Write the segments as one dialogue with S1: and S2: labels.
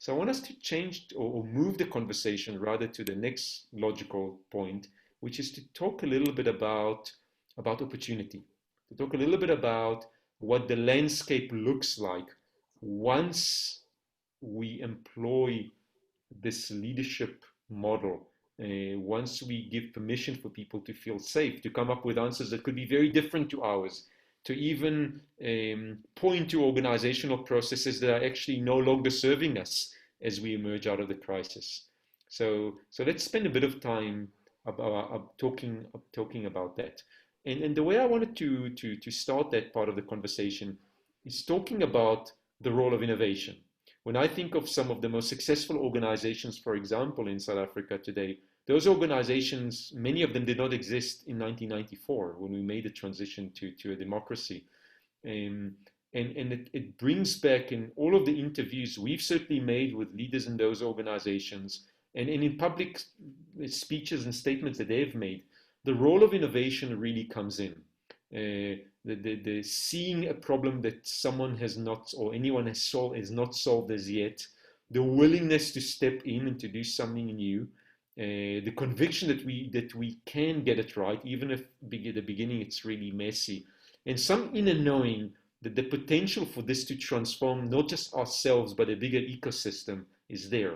S1: So I want us to change or move the conversation rather to the next logical point, which is to talk a little bit about opportunity, to talk a little bit about what the landscape looks like once we employ this leadership model, once we give permission for people to feel safe, to come up with answers that could be very different to ours, to even point to organizational processes that are actually no longer serving us as we emerge out of the crisis. So let's spend a bit of time talking about that. And the way I wanted to start that part of the conversation is talking about the role of innovation. When I think of some of the most successful organizations, for example, in South Africa today, those organizations, many of them did not exist in 1994 when we made the transition to a democracy. And it brings back in all of the interviews we've certainly made with leaders in those organizations and in public speeches and statements that they've made, the role of innovation really comes in. The seeing a problem that someone has not or anyone has not solved as yet, the willingness to step in and to do something new, the conviction that we can get it right, even if at the beginning it's really messy, and some inner knowing that the potential for this to transform not just ourselves but a bigger ecosystem is there.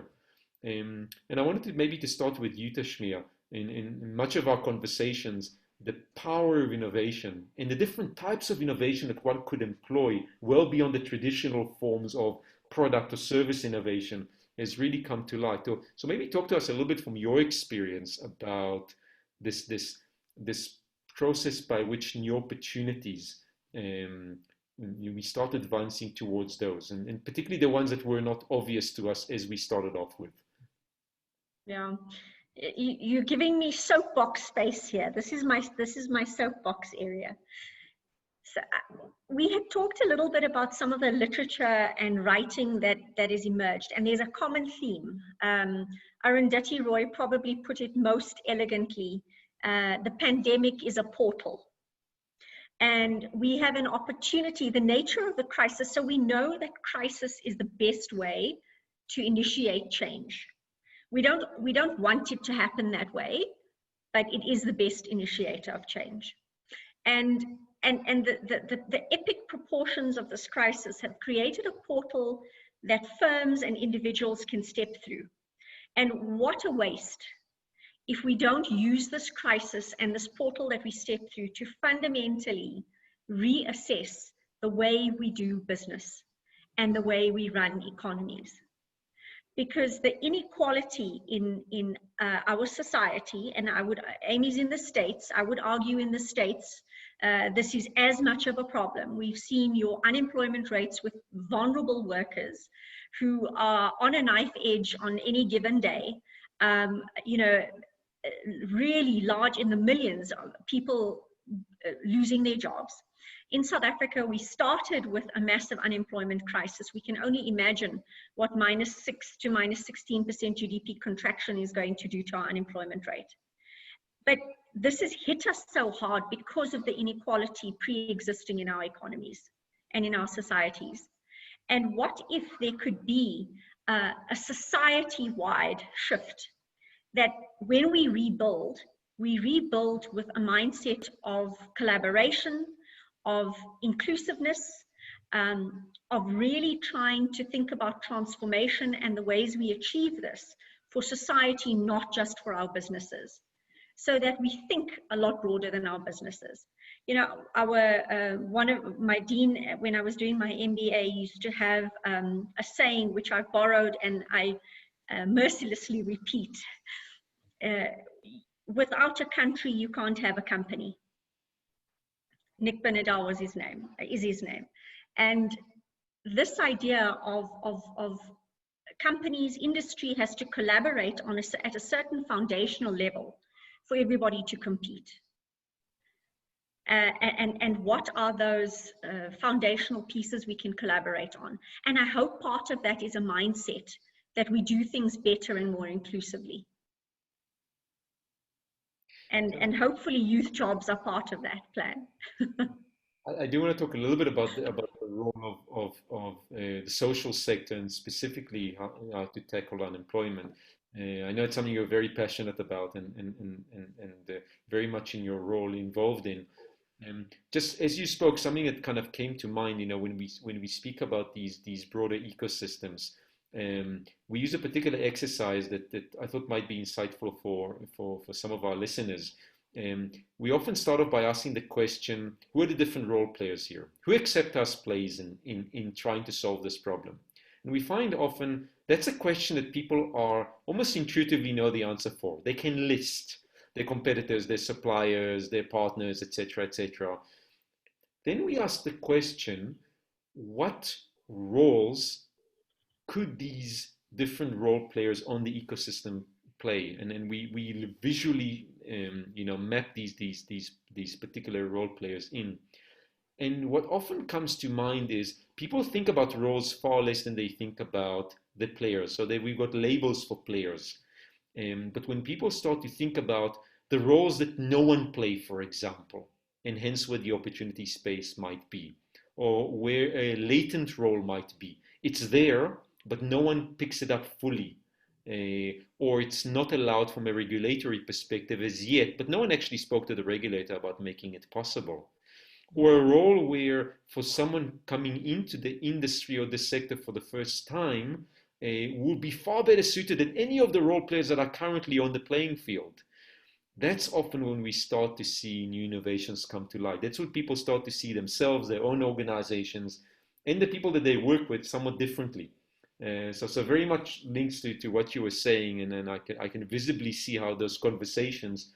S1: And I wanted to maybe to start with you, Tashmia. In much of our conversations, the power of innovation and the different types of innovation that one could employ well beyond the traditional forms of product or service innovation has really come to light. So maybe talk to us a little bit from your experience about this process by which new opportunities we start advancing towards those, and particularly the ones that were not obvious to us as we started off with.
S2: Yeah. You're giving me soapbox space here. This is my soapbox area. So we had talked a little bit about some of the literature and writing that has emerged, and there's a common theme. Arundhati Roy probably put it most elegantly. The pandemic is a portal, and we have an opportunity. The nature of the crisis, so we know that crisis is the best way to initiate change. We don't want it to happen that way, but it is the best initiator of change. And the epic proportions of this crisis have created a portal that firms and individuals can step through. And what a waste if we don't use this crisis and this portal that we step through to fundamentally reassess the way we do business and the way we run economies. Because the inequality in our society, and Amy's in the States, I would argue in the States, this is as much of a problem. We've seen your unemployment rates with vulnerable workers who are on a knife edge on any given day, really large, in the millions of people losing their jobs. In South Africa, we started with a massive unemployment crisis. We can only imagine what -6 to -16% GDP contraction is going to do to our unemployment rate. But this has hit us so hard because of the inequality pre-existing in our economies and in our societies. And what if there could be a society-wide shift that when we rebuild with a mindset of collaboration, of inclusiveness, of really trying to think about transformation and the ways we achieve this for society, not just for our businesses, so that we think a lot broader than our businesses. You know, one of my dean, when I was doing my MBA, used to have a saying which I borrowed and I mercilessly repeat. Without a country, you can't have a company. Nick Bernadal is his name. And this idea of companies, industry has to collaborate at a certain foundational level for everybody to compete. And what are those foundational pieces we can collaborate on? And I hope part of that is a mindset that we do things better and more inclusively. And hopefully youth jobs are part of that plan.
S1: I do want to talk a little bit about the role of the social sector and specifically how to tackle unemployment. I know it's something you're very passionate about and very much in your role involved in. Just as you spoke, something that kind of came to mind, when we speak about these broader ecosystems, we use a particular exercise that I thought might be insightful for some of our listeners. We often start off by asking the question, who are the different role players here? Who Acceptas plays in trying to solve this problem? And we find often that's a question that people are almost intuitively know the answer for. They can list their competitors, their suppliers, their partners, etc., etc. Then we ask the question, what roles could these different role players on the ecosystem play? And then we visually map these particular role players in. And what often comes to mind is people think about roles far less than they think about the players. So we've got labels for players. But when people start to think about the roles that no one play, for example, and hence where the opportunity space might be, or where a latent role might be, it's there, but no one picks it up fully. Or it's not allowed from a regulatory perspective as yet, but no one actually spoke to the regulator about making it possible. Or a role where for someone coming into the industry or the sector for the first time would be far better suited than any of the role players that are currently on the playing field. That's often when we start to see new innovations come to light. That's when people start to see themselves, their own organizations, and the people that they work with somewhat differently. So very much links to what you were saying, and then I can visibly see how those conversations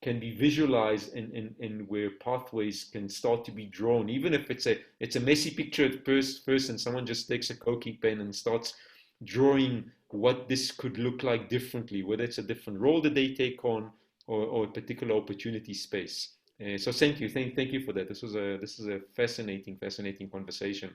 S1: can be visualized and where pathways can start to be drawn, even if it's a messy picture at first and someone just takes a Koki pen and starts drawing what this could look like differently, whether it's a different role that they take on or a particular opportunity space. So thank you for that. This is a fascinating conversation.